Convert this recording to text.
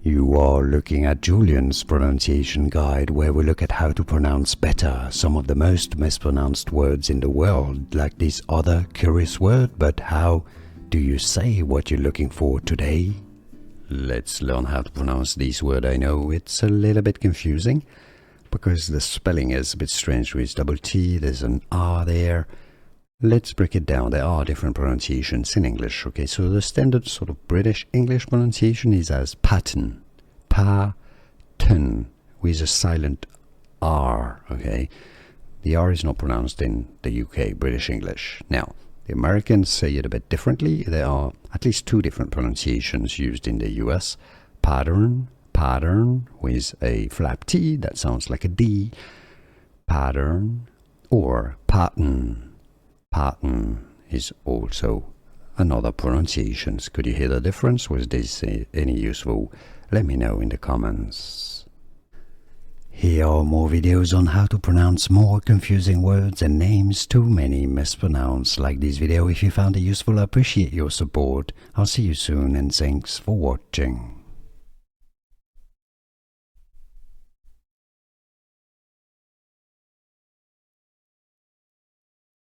You are looking at Julian's pronunciation guide, where we look at how to pronounce better some of the most mispronounced words in the world, like this other curious word. But how do you say what you're looking for today? Let's learn how to pronounce this word. I know it's a little bit confusing because the spelling is a bit strange with double T, there's an R there. Let's break it down. There are different pronunciations in English. Okay, so the standard sort of British English pronunciation is as pattern, pa-ten, with a silent R. Okay, the R is not pronounced in the UK British English. Now, the Americans say it a bit differently. There are at least two different pronunciations used in the US. Pattern, with a flap T that sounds like a D. Pattern, or pattern. Pattern is also another pronunciation. Could you hear the difference? Was this any useful? Let me know in the comments. Here are more videos on how to pronounce more confusing words and names too many mispronounced. Like this video if you found it useful. I appreciate your support. I'll see you soon and thanks for watching.